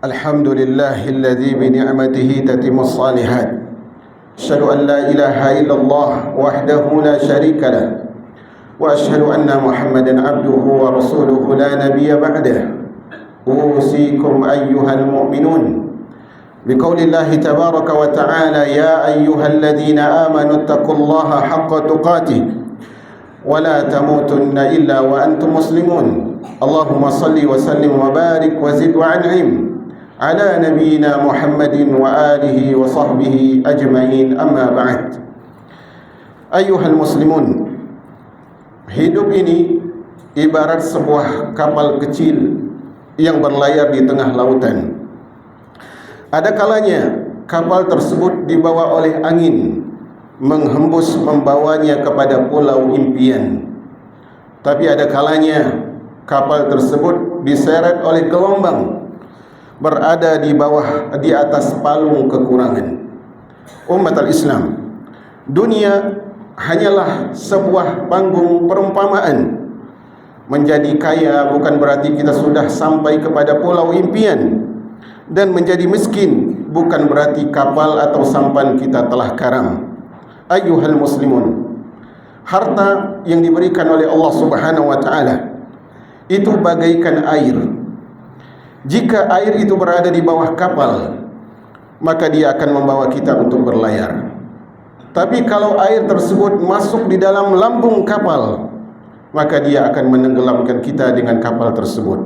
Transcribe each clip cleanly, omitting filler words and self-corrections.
الحمد لله الذي بنعمته تتم الصالحات. أشهد أن لا إله إلا الله وحده لا شريك له، وأشهد أن محمدا عبده ورسوله لا نبي بعده. أوصيكم أيها المؤمنون بقول الله تبارك وتعالى: يا أيها الذين آمنوا اتقوا الله حق تقاته ولا تموتن إلا وأنتم مسلمون. اللهم صل وسلم وبارك وزد وأنعم على نبينا محمد وآله وصحبه أجمعين. أما بعد. أيها المسلمون, hidup ini ibarat sebuah kapal kecil yang berlayar di tengah lautan. Ada kalanya kapal tersebut dibawa oleh angin, menghembus membawanya kepada pulau impian. Tapi ada kalanya kapal tersebut diseret oleh gelombang, berada di atas palung kekurangan. Umat al-Islam, dunia hanyalah sebuah panggung perumpamaan. Menjadi kaya bukan berarti kita sudah sampai kepada pulau impian, dan menjadi miskin bukan berarti kapal atau sampan kita telah karam. Ayyuhal muslimun, harta yang diberikan oleh Allah Subhanahu wa ta'ala itu bagaikan air. Jika air itu berada di bawah kapal, maka dia akan membawa kita untuk berlayar. Tapi kalau air tersebut masuk di dalam lambung kapal, maka dia akan menenggelamkan kita dengan kapal tersebut.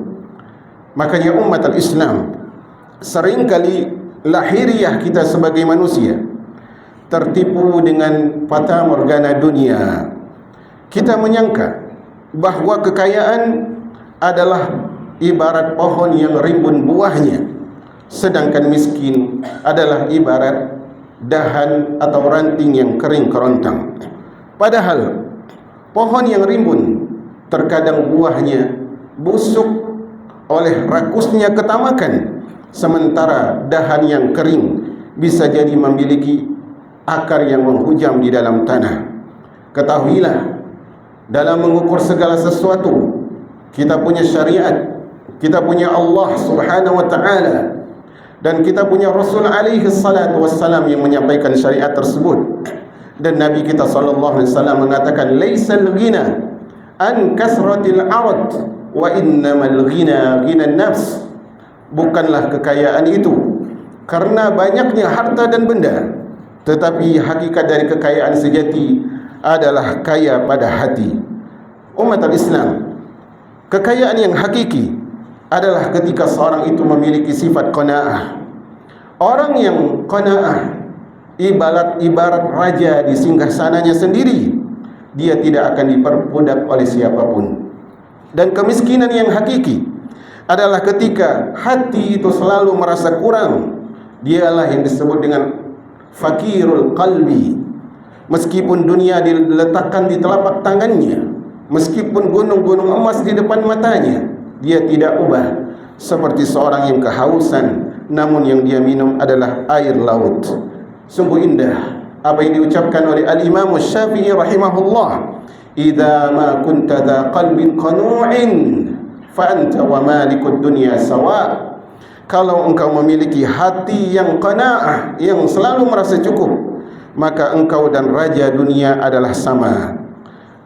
Makanya umat al-Islam, seringkali lahiriah kita sebagai manusia tertipu dengan fata morgana dunia. Kita menyangka bahwa kekayaan adalah ibarat pohon yang rimbun buahnya, sedangkan miskin adalah ibarat dahan atau ranting yang kering kerontang. Padahal pohon yang rimbun terkadang buahnya busuk oleh rakusnya ketamakan, sementara dahan yang kering bisa jadi memiliki akar yang menghujam di dalam tanah. Ketahuilah, dalam mengukur segala sesuatu, kita punya syariat, kita punya Allah Subhanahu wa ta'ala, dan kita punya Rasul alaihi salatu wassalam yang menyampaikan syariat tersebut. Dan Nabi kita sallallahu alaihi wasallam mengatakan, laisal ghina an kasratil arad wa innamal ghina ghinan nafs. Bukanlah kekayaan itu karena banyaknya harta dan benda, tetapi hakikat dari kekayaan sejati adalah kaya pada hati. Umat al-Islam, kekayaan yang hakiki adalah ketika seorang itu memiliki sifat qanaah. Orang yang qanaah ibarat raja di singgasananya sendiri. Dia tidak akan diperbudak oleh siapapun. Dan kemiskinan yang hakiki adalah ketika hati itu selalu merasa kurang. Dialah yang disebut dengan fakirul qalbi. Meskipun dunia diletakkan di telapak tangannya, meskipun gunung-gunung emas di depan matanya, dia tidak ubah. Seperti seorang yang kehausan, namun yang dia minum adalah air laut. Sungguh indah apa yang diucapkan oleh Al-Imam Syafi'i rahimahullah, idza ma kunta dha qalbin qanu'in fa anta wa malikud dunya sawa. Kalau engkau memiliki hati yang qanaah, yang selalu merasa cukup, maka engkau dan raja dunia adalah sama.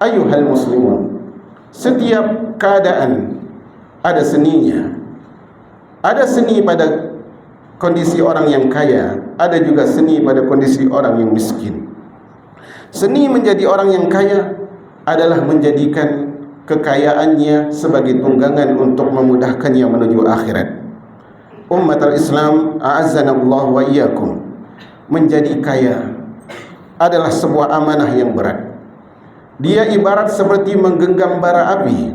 Ayyuhal muslimun, setiap keadaan ada seninya. Ada seni pada kondisi orang yang kaya, ada juga seni pada kondisi orang yang miskin. Seni menjadi orang yang kaya adalah menjadikan kekayaannya sebagai tunggangan untuk memudahkannya menuju akhirat. Umat al-Islam, a'azzanallah wa iyyakum, menjadi kaya adalah sebuah amanah yang berat. Dia ibarat seperti menggenggam bara api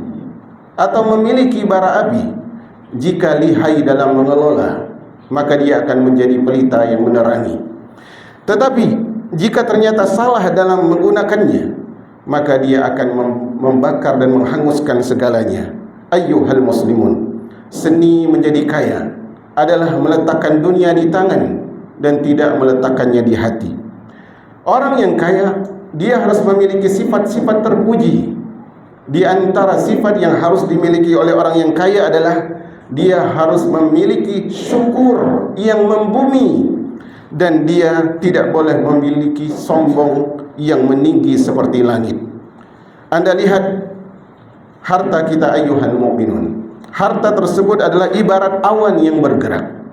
atau memiliki bara api. Jika lihai dalam mengelola, maka dia akan menjadi pelita yang menerangi. Tetapi jika ternyata salah dalam menggunakannya, maka dia akan membakar dan menghanguskan segalanya. Ayyuhal muslimun, seni menjadi kaya adalah meletakkan dunia di tangan dan tidak meletakkannya di hati. Orang yang kaya, dia harus memiliki sifat-sifat terpuji. Di antara sifat yang harus dimiliki oleh orang yang kaya adalah dia harus memiliki syukur yang membumi, dan dia tidak boleh memiliki sombong yang meninggi seperti langit. Anda lihat harta kita ayyuhal mu'minun. Harta tersebut adalah ibarat awan yang bergerak.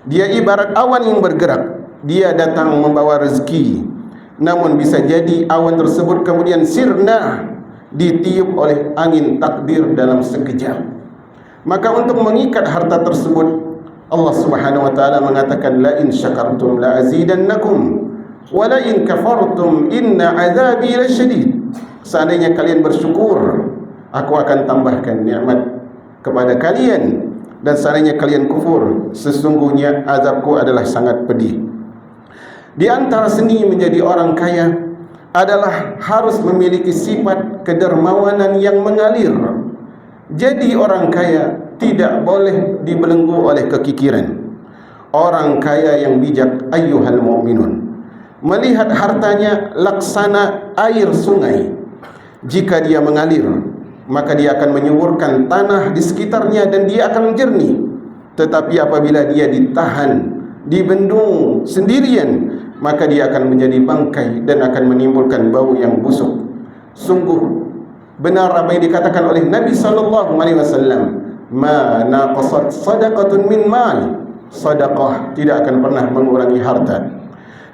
Dia ibarat awan yang bergerak. Dia datang membawa rezeki, namun bisa jadi awan tersebut kemudian sirna, ditiup oleh angin takdir dalam sekejap. Maka untuk mengikat harta tersebut, Allah Subhanahu wa taala mengatakan, la in syakartum la azidannakum wa la in kafartum inna azabi lasyadid. Seandainya kalian bersyukur, aku akan tambahkan nikmat kepada kalian, dan seandainya kalian kufur, sesungguhnya azabku adalah sangat pedih. Di antara seni menjadi orang kaya adalah harus memiliki sifat kedermawanan yang mengalir. Jadi orang kaya tidak boleh dibelenggu oleh kekikiran. Orang kaya yang bijak ayyuhal mu'minun, melihat hartanya laksana air sungai. Jika dia mengalir, maka dia akan menyuburkan tanah di sekitarnya dan dia akan jernih. Tetapi apabila dia ditahan, dibendung sendirian, maka dia akan menjadi bangkai dan akan menimbulkan bau yang busuk. Sungguh benar apa yang dikatakan oleh Nabi SAW, ma naqasat sadaqatun min mal. Sedekah tidak akan pernah mengurangi harta.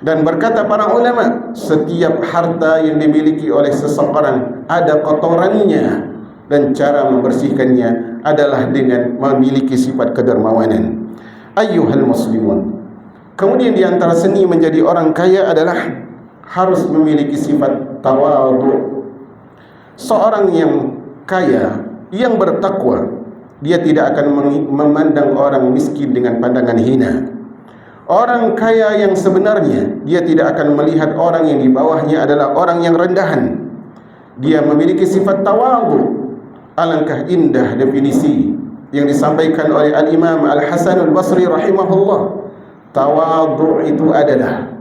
Dan berkata para ulama, setiap harta yang dimiliki oleh seseorang ada kotorannya, dan cara membersihkannya adalah dengan memiliki sifat kedermawanan. Ayyuhal muslimun, kemudian di antara seni menjadi orang kaya adalah harus memiliki sifat tawadhu. Seorang yang kaya, yang bertakwa, dia tidak akan memandang orang miskin dengan pandangan hina. Orang kaya yang sebenarnya, dia tidak akan melihat orang yang di bawahnya adalah orang yang rendahan. Dia memiliki sifat tawadhu. Alangkah indah definisi yang disampaikan oleh Al-Imam Al-Hasan Al-Basri rahimahullah. Tawadhu itu adalah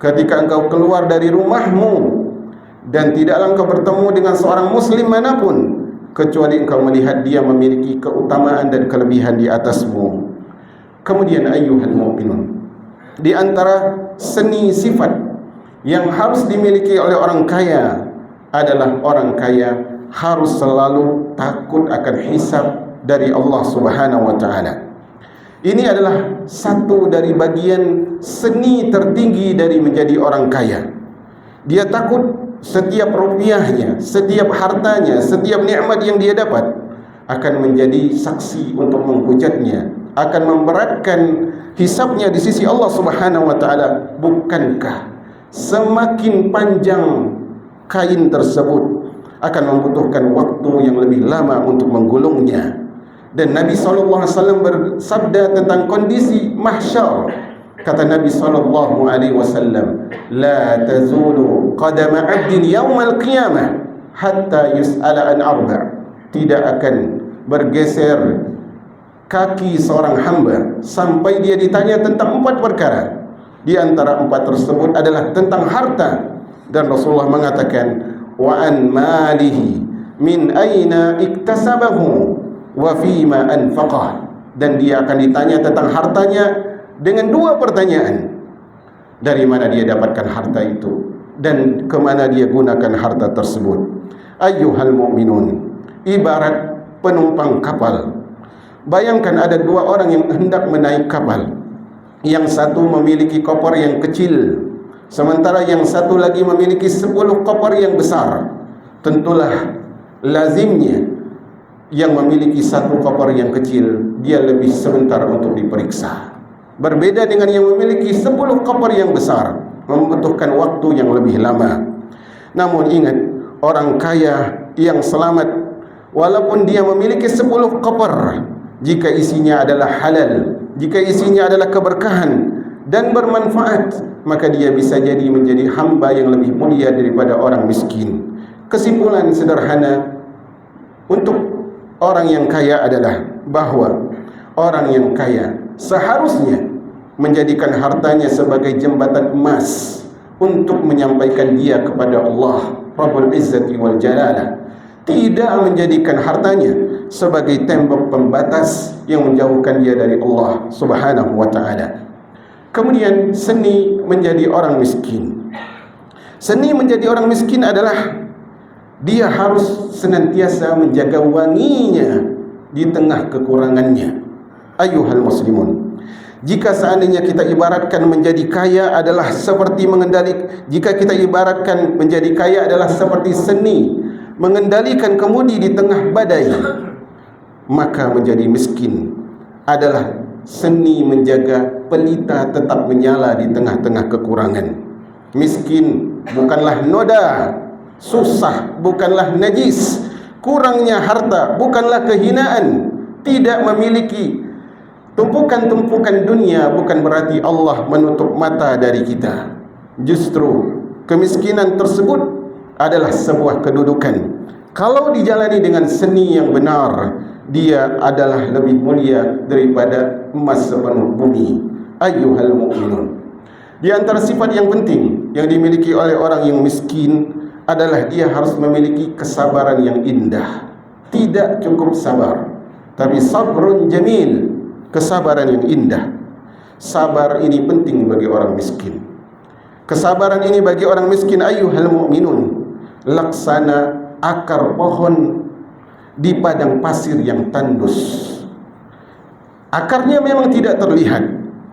ketika engkau keluar dari rumahmu dan tidaklah engkau bertemu dengan seorang muslim manapun kecuali engkau melihat dia memiliki keutamaan dan kelebihan di atasmu. Kemudian ayyuhal mu'minun, di antara seni sifat yang harus dimiliki oleh orang kaya adalah orang kaya harus selalu takut akan hisab dari Allah Subhanahu wa taala. Ini adalah satu dari bagian seni tertinggi dari menjadi orang kaya. Dia takut setiap rupiahnya, setiap hartanya, setiap nikmat yang dia dapat akan menjadi saksi untuk menghujatnya, akan memberatkan hisabnya di sisi Allah Subhanahu wa taala. Bukankah semakin panjang kain tersebut akan membutuhkan waktu yang lebih lama untuk menggulungnya? Dan Nabi SAW bersabda tentang kondisi mahsyar. Kata Nabi SAW, la tazulu qadama 'abdin yaumal qiyamah hatta yus'ala an arba'. Tidak akan bergeser kaki seorang hamba sampai dia ditanya tentang 4 perkara. Di antara 4 tersebut adalah tentang harta. Dan Rasulullah mengatakan, wa an malihi min aina iktasabahu wa fima anfaqah. Dan dia akan ditanya tentang hartanya dengan 2 pertanyaan. Dari mana dia dapatkan harta itu dan kemana dia gunakan harta tersebut. Ayyuhal mu'minun, ibarat penumpang kapal. Bayangkan ada 2 orang yang hendak menaik kapal. Yang satu memiliki koper yang kecil, sementara yang satu lagi memiliki 10 koper yang besar. Tentulah lazimnya yang memiliki 1 koper yang kecil, dia lebih sebentar untuk diperiksa. Berbeda dengan yang memiliki 10 koper yang besar, membutuhkan waktu yang lebih lama. Namun ingat, orang kaya yang selamat, walaupun dia memiliki 10 koper, jika isinya adalah halal, jika isinya adalah keberkahan dan bermanfaat, maka dia bisa jadi menjadi hamba yang lebih mulia daripada orang miskin. Kesimpulan sederhana untuk orang yang kaya adalah bahwa orang yang kaya seharusnya menjadikan hartanya sebagai jembatan emas untuk menyampaikan dia kepada Allah Rabbul Izzati wal Jalalah. Tidak menjadikan hartanya sebagai tembok pembatas yang menjauhkan dia dari Allah Subhanahu wa ta'ala. Kemudian seni menjadi orang miskin. Seni menjadi orang miskin adalah dia harus senantiasa menjaga wanginya di tengah kekurangannya. Ayuhal muslimun, jika seandainya kita ibaratkan menjadi kaya adalah seperti jika kita ibaratkan menjadi kaya adalah seperti seni mengendalikan kemudi di tengah badai, maka menjadi miskin adalah seni menjaga pelita tetap menyala di tengah-tengah kekurangan. Miskin bukanlah noda, susah bukanlah najis, kurangnya harta bukanlah kehinaan, tidak memiliki tumpukan-tumpukan dunia bukan berarti Allah menutup mata dari kita. Justru kemiskinan tersebut adalah sebuah kedudukan. Kalau dijalani dengan seni yang benar, dia adalah lebih mulia daripada emas sepenuh bumi. Ayyuhal mu'minun, di antara sifat yang penting yang dimiliki oleh orang yang miskin adalah dia harus memiliki kesabaran yang indah. Tidak cukup sabar, tapi sabrun jamil, kesabaran yang indah. Sabar ini penting bagi orang miskin. Kesabaran ini bagi orang miskin, ayyuhal mu'minun, laksana akar pohon di padang pasir yang tandus. Akarnya memang tidak terlihat,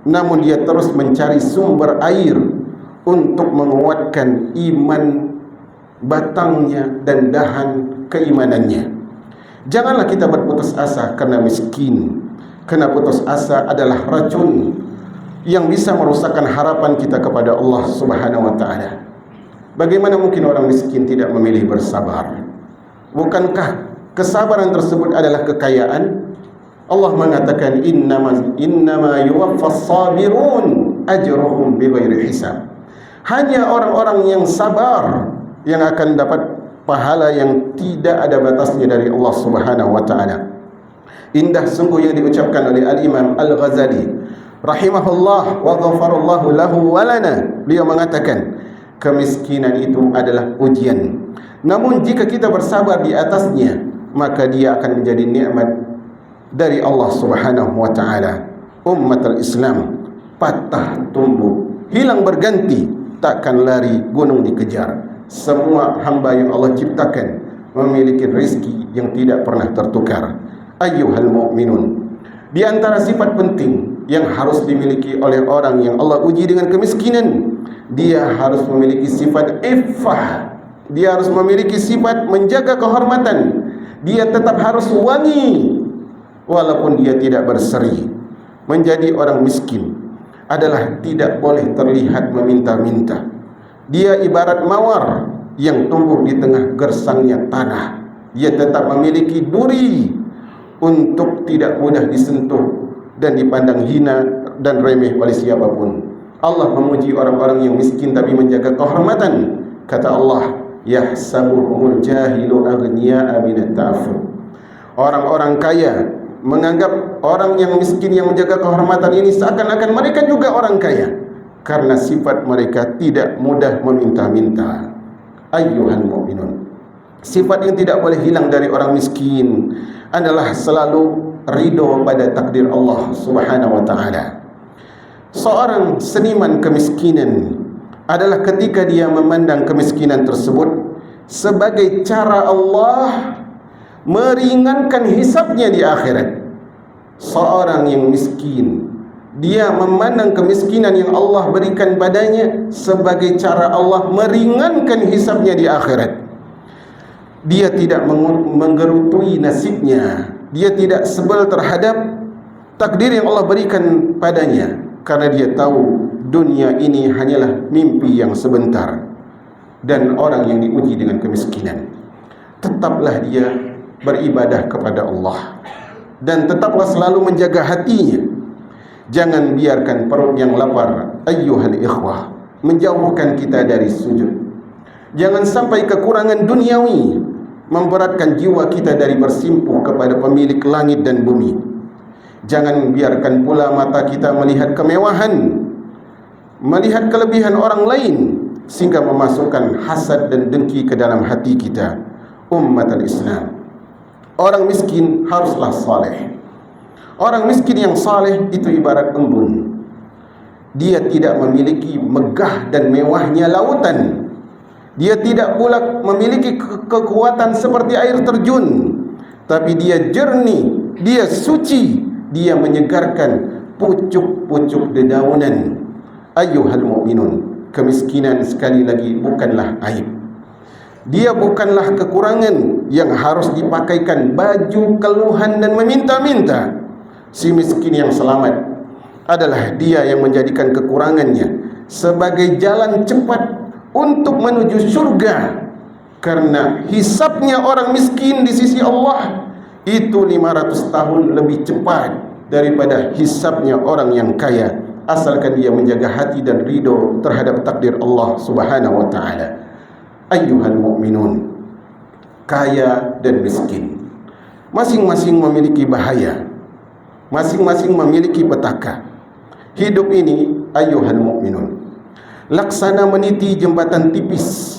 namun dia terus mencari sumber air untuk menguatkan iman batangnya dan dahan keimanannya. Janganlah kita berputus asa karena miskin. Karena putus asa adalah racun yang bisa merusakkan harapan kita kepada Allah Subhanahu wa ta'ala. Bagaimana mungkin orang miskin tidak memilih bersabar? Bukankah kesabaran tersebut adalah kekayaan? Allah mengatakan innama yuwaffas sabirun ajruhum bighairi hisab. Hanya orang-orang yang sabar yang akan dapat pahala yang tidak ada batasnya dari Allah Subhanahu wa ta'ala. Indah sungguh yang diucapkan oleh Al-Imam Al-Ghazali rahimahullah wa ghafarallahu lahu wa lana. Beliau mengatakan, kemiskinan itu adalah ujian, namun jika kita bersabar di atasnya, maka dia akan menjadi nikmat dari Allah Subhanahu wa ta'ala. Ummatul Islam patah tumbuh, hilang berganti, takkan lari gunung dikejar. Semua hamba yang Allah ciptakan memiliki rezeki yang tidak pernah tertukar. Ayyuhal mu'minun, di antara sifat penting yang harus dimiliki oleh orang yang Allah uji dengan kemiskinan, dia harus memiliki sifat iffah. Dia harus memiliki sifat menjaga kehormatan. Dia tetap harus wangi walaupun dia tidak berseri. Menjadi orang miskin adalah tidak boleh terlihat meminta-minta. Dia ibarat mawar yang tumbuh di tengah gersangnya tanah. Dia tetap memiliki duri untuk tidak mudah disentuh dan dipandang hina dan remeh oleh siapapun. Allah memuji orang-orang yang miskin tapi menjaga kehormatan. Kata Allah, yahsabuhumul jahilu aghniya'a minat ta'affuf. Orang-orang kaya menganggap orang yang miskin yang menjaga kehormatan ini seakan-akan mereka juga orang kaya, karena sifat mereka tidak mudah meminta-minta. Ayyuhal mu'minun, sifat yang tidak boleh hilang dari orang miskin adalah selalu ridho pada takdir Allah Subhanahu wa ta'ala. Seorang seniman kemiskinan adalah ketika dia memandang kemiskinan tersebut sebagai cara Allah meringankan hisabnya di akhirat. Seorang yang miskin, dia memandang kemiskinan yang Allah berikan padanya sebagai cara Allah meringankan hisabnya di akhirat. Dia tidak menggerutui nasibnya, dia tidak sebel terhadap takdir yang Allah berikan padanya, karena dia tahu dunia ini hanyalah mimpi yang sebentar. Dan orang yang diuji dengan kemiskinan, tetaplah dia beribadah kepada Allah dan tetaplah selalu menjaga hatinya. Jangan biarkan perut yang lapar, ayyuhal ikhwah, menjauhkan kita dari sujud. Jangan sampai kekurangan duniawi memberatkan jiwa kita dari bersimpuh kepada pemilik langit dan bumi. Jangan biarkan pula mata kita melihat kemewahan, melihat kelebihan orang lain, sehingga memasukkan hasad dan dengki ke dalam hati kita. Ummatul Islam, Orang miskin haruslah saleh. Orang miskin yang saleh itu ibarat embun. Dia tidak memiliki megah dan mewahnya lautan. Dia tidak pula memiliki kekuatan seperti air terjun, tapi dia jernih, dia suci, dia menyegarkan pucuk-pucuk dedaunan. Ayyuhal mu'minun, kemiskinan sekali lagi bukanlah aib. Dia bukanlah kekurangan yang harus dipakaikan baju keluhan dan meminta-minta. Si miskin yang selamat adalah dia yang menjadikan kekurangannya sebagai jalan cepat untuk menuju surga. Karena hisabnya orang miskin di sisi Allah itu 500 tahun lebih cepat daripada hisabnya orang yang kaya, asalkan dia menjaga hati dan ridho terhadap takdir Allah Subhanahu wa ta'ala. Ayyuhal mu'minun, kaya dan miskin masing-masing memiliki bahaya, masing-masing memiliki petaka. Hidup ini, ayyuhal mu'minun, laksana meniti jembatan tipis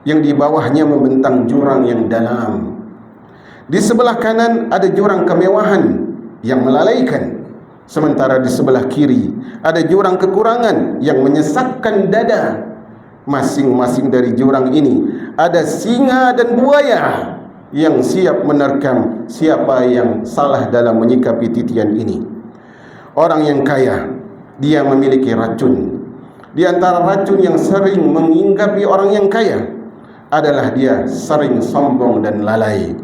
yang di bawahnya membentang jurang yang dalam. Di sebelah kanan ada jurang kemewahan yang melalaikan, sementara di sebelah kiri ada jurang kekurangan yang menyesakkan dada. Masing-masing dari jurang ini ada singa dan buaya yang siap menerkam siapa yang salah dalam menyikapi titian ini. Orang yang kaya, dia memiliki racun. Di antara racun yang sering menginggapi orang yang kaya adalah dia sering sombong dan lalai.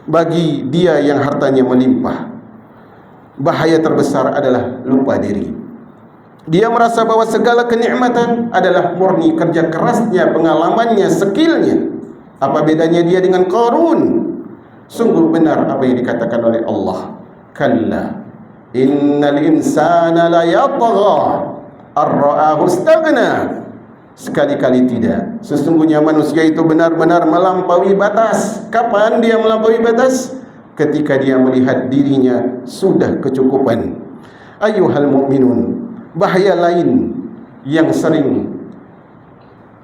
Bagi dia yang hartanya melimpah, bahaya terbesar adalah lupa diri. Dia merasa bahwa segala kenikmatan adalah murni kerja kerasnya, pengalamannya, skillnya. Apa bedanya dia dengan Qarun? Sungguh benar apa yang dikatakan oleh Allah. Kalla innal insana la yatgha ar-ra'ahu istaghna. Sekali-kali tidak. Sesungguhnya manusia itu benar-benar melampaui batas. Kapan dia melampaui batas? Ketika dia melihat dirinya sudah kecukupan. Ayyuhal mu'minun, bahaya lain yang sering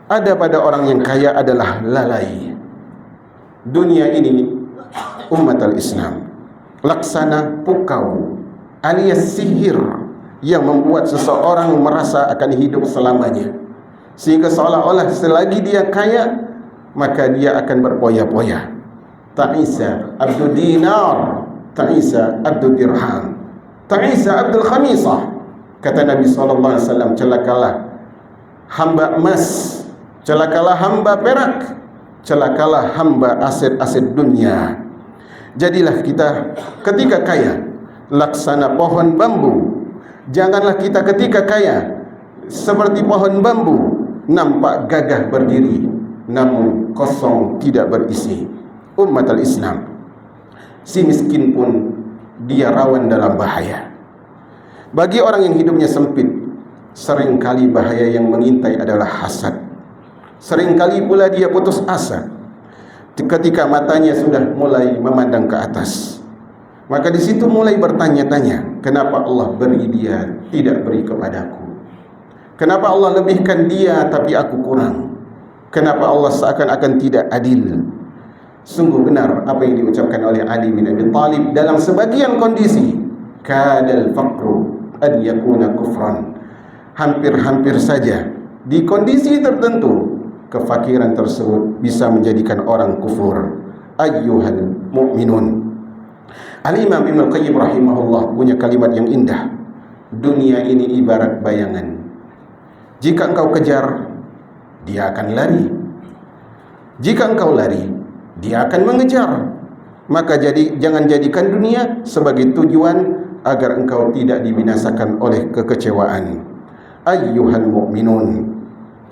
ada pada orang yang kaya adalah lalai. Dunia ini, umat al-Islam, laksana pukau alias sihir yang membuat seseorang merasa akan hidup selamanya, sehingga seolah-olah selagi dia kaya maka dia akan berpoya-poya. Ta'isa abdul dinar, ta'isa abdul dirham, ta'isa abdul khamisah. Kata Nabi SAW, celakalah hamba emas, celakalah hamba perak, celakalah hamba aset-aset dunia. Jadilah kita ketika kaya laksana pohon bambu. Janganlah kita ketika kaya seperti pohon bambu, nampak gagah berdiri namun kosong tidak berisi. Umat al-Islam, si miskin pun dia rawan dalam bahaya. Bagi orang yang hidupnya sempit, seringkali bahaya yang mengintai adalah hasad. Seringkali pula dia putus asa ketika matanya sudah mulai memandang ke atas. Maka di situ mulai bertanya-tanya, kenapa Allah beri dia, tidak beri kepadaku? Kenapa Allah lebihkan dia tapi aku kurang? Kenapa Allah seakan-akan tidak adil? Sungguh benar apa yang diucapkan oleh Ali bin Abi Thalib dalam sebagian kondisi, kadal faqru an yakuna kufran. Hampir-hampir saja di kondisi tertentu kefakiran tersebut bisa menjadikan orang kufur. Ayyuhal mu'minun, Al-Imam Ibn Al-Qayyim rahimahullah punya kalimat yang indah. Dunia ini ibarat bayangan. Jika engkau kejar, dia akan lari. Jika engkau lari, dia akan mengejar. Maka jangan jadikan dunia sebagai tujuan agar engkau tidak dibinasakan oleh kekecewaan. Ayyuhal mu'minun,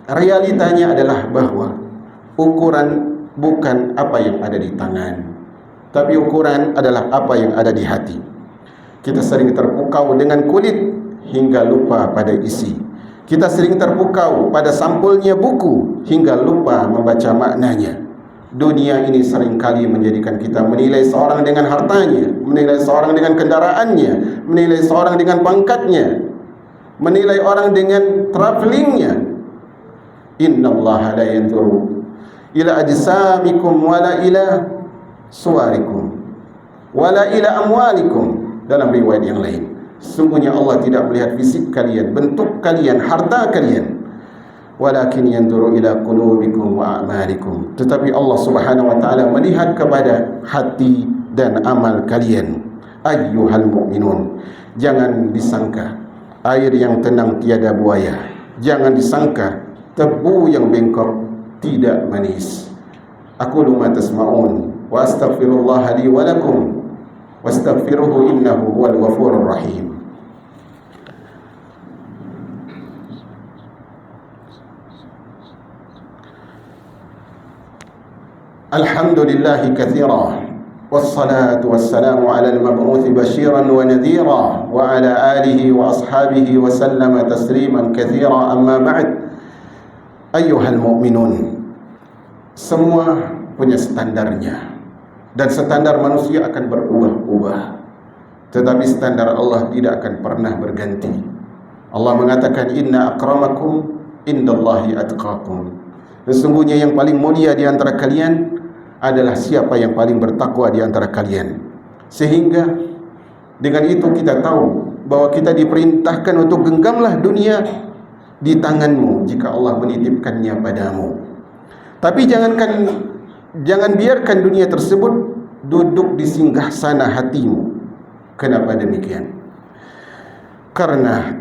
realitanya adalah bahwa ukuran bukan apa yang ada di tangan, tapi ukuran adalah apa yang ada di hati. Kita sering terpukau dengan kulit hingga lupa pada isi. Kita sering terpukau pada sampulnya buku hingga lupa membaca maknanya. Dunia ini seringkali menjadikan kita menilai seorang dengan hartanya, menilai seorang dengan kendaraannya, menilai seorang dengan pangkatnya, menilai orang dengan travelingnya. Innallaha la yanzuru ila ajsamikum wala ila suwarikum, wala ila amwalikum. Dalam riwayat yang lain, sesungguhnya Allah tidak melihat fisik kalian, bentuk kalian, harta kalian, walakin yanzuru ila qulubikum wa a'malikum. Tetapi Allah Subhanahu wa taala melihat kepada hati dan amal kalian. Ayyuhal mu'minun, jangan disangka air yang tenang tiada buaya, jangan disangka tebu yang bengkok tidak manis. Aqulu ma tasma'un wa astaghfirullah li wa lakum wastaghfiruhu innahu huwal ghafurur rahim. Alhamdulillahi katsira wassalatu wassalamu ala al-mab'uth bashiran wa nadhira wa ala alihi wa ashabihi wa sallama tasliman katsira. Amma ba'd. Ayyuhal mu'minun, semua punya standarnya, dan standar manusia akan berubah-ubah, tetapi standar Allah tidak akan pernah berganti. Allah mengatakan, inna akramakum indallahi atqakum. Sesungguhnya yang paling mulia di antara kalian adalah siapa yang paling bertakwa di antara kalian. Sehingga dengan itu kita tahu bahwa kita diperintahkan untuk genggamlah dunia di tanganmu jika Allah menitipkannya padamu. Tapi jangan biarkan dunia tersebut duduk di singgasana hatimu. Kenapa demikian? Karena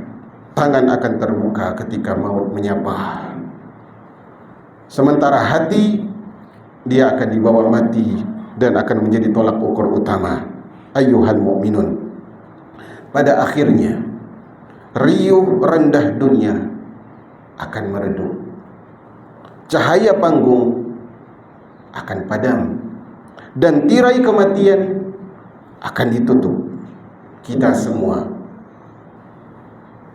tangan akan terbuka ketika maut menyapa, sementara hati dia akan dibawa mati dan akan menjadi tolak ukur utama. Ayyuhal mu'minun, pada akhirnya riuh rendah dunia akan meredup, cahaya panggung akan padam, dan tirai kematian akan ditutup. Kita semua,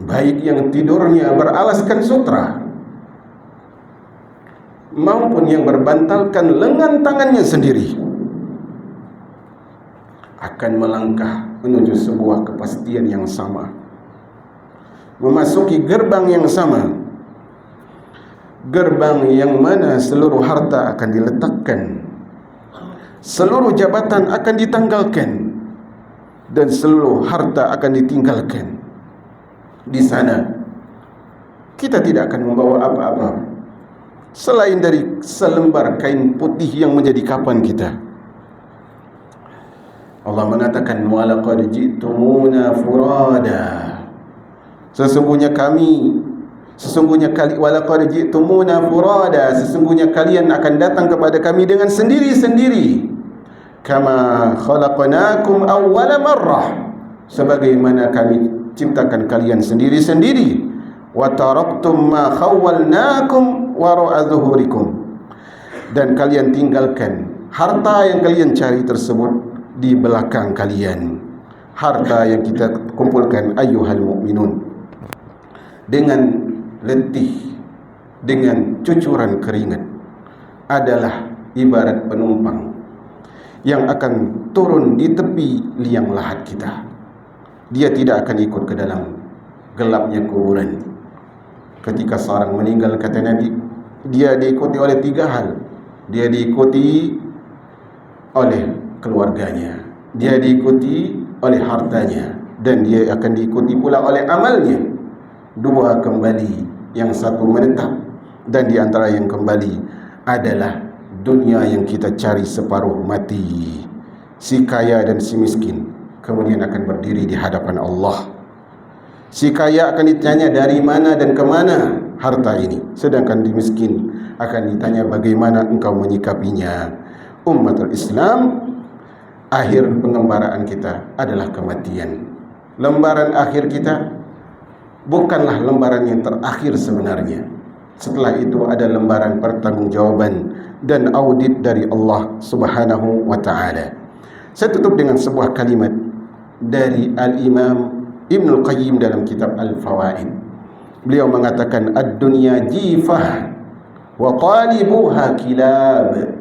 baik yang tidurnya beralaskan sutra maupun yang berbantalkan lengan tangannya sendiri, akan melangkah menuju sebuah kepastian yang sama, memasuki gerbang yang sama, gerbang yang mana seluruh harta akan diletakkan, seluruh jabatan akan ditanggalkan, dan seluruh harta akan ditinggalkan. Di sana kita tidak akan membawa apa-apa selain dari selembar kain putih yang menjadi kapan kita. Allah mengatakan, walaqad ji'tumuna furada. Sesungguhnya walaqad ji'tumuna furada, sesungguhnya kalian akan datang kepada kami dengan sendiri-sendiri. Kama khalaqnakum awwala marrah, sebagaimana kami ciptakan kalian sendiri-sendiri. Wa taraktum ma khawwalnakum wara'a zuhurikum, dan kalian tinggalkan harta yang kalian cari tersebut di belakang kalian. Harta yang kita kumpulkan, ayyuhal mu'minun, dengan letih, dengan cucuran keringat, adalah ibarat penumpang yang akan turun di tepi liang lahat kita. Dia tidak akan ikut ke dalam gelapnya kuburan. Ketika seorang meninggal, kata Nabi, dia diikuti oleh 3 hal. Dia diikuti oleh keluarganya, dia diikuti oleh hartanya, dan dia akan diikuti pula oleh amalnya. 2 kembali, yang 1 menetap, dan di antara yang kembali adalah dunia yang kita cari separuh mati. Si kaya dan si miskin kemudian akan berdiri di hadapan Allah. Si kaya akan ditanya dari mana dan kemana harta ini, sedangkan di miskin akan ditanya bagaimana engkau menyikapinya. Umatul Islam, akhir pengembaraan kita adalah kematian. Lembaran akhir kita bukanlah lembaran yang terakhir sebenarnya. Setelah itu ada lembaran pertanggungjawaban dan audit dari Allah Subhanahu wa ta'ala. Saya tutup dengan sebuah kalimat dari Al-Imam Ibnul Qayyim dalam kitab Al-Fawaid. Beliau mengatakan, ad-dunya jifah wa talibuha kilab.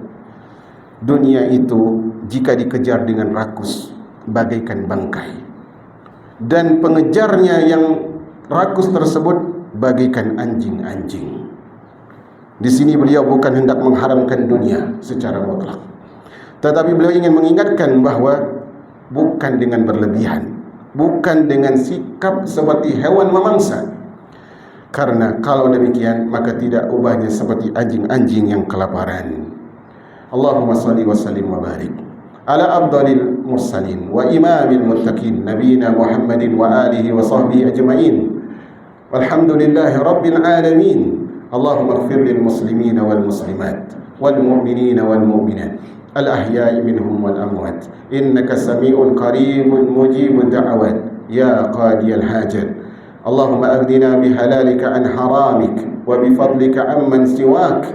Dunia itu jika dikejar dengan rakus bagaikan bangkai, dan pengejarnya yang rakus tersebut bagaikan anjing-anjing. Di sini beliau bukan hendak mengharamkan dunia secara mutlak, tetapi beliau ingin mengingatkan bahwa bukan dengan berlebihan, bukan dengan sikap seperti hewan memangsa. Karena kalau demikian maka tidak ubahnya seperti anjing-anjing yang kelaparan. Allahumma salli wa sallim wa barik ala afdalil mursalin wa imamil muttaqin nabiyina Muhammadin wa alihi wa sahbihi ajma'in. Walhamdulillahi rabbil alamin. Allahumma ighfir lil muslimina wal muslimat wal mu'minina wal mu'minat al ahya'i minhum wal amwat innaka sami'un qaribun mujibud da'awat ya qadiyal hajat. Allahumma aghnina bihalalika an haramik wa bifadlika amman siwak.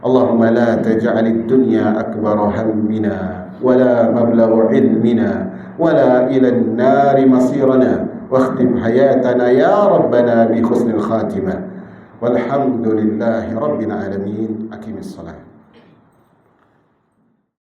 Allahumma la taj'alid dunya akbara hammina wala mablagha ilmina wala ila an-nari masirana واختم حياتنا يا ربنا بحسن الخاتمة والحمد لله رب العالمين. أقم الصلاة.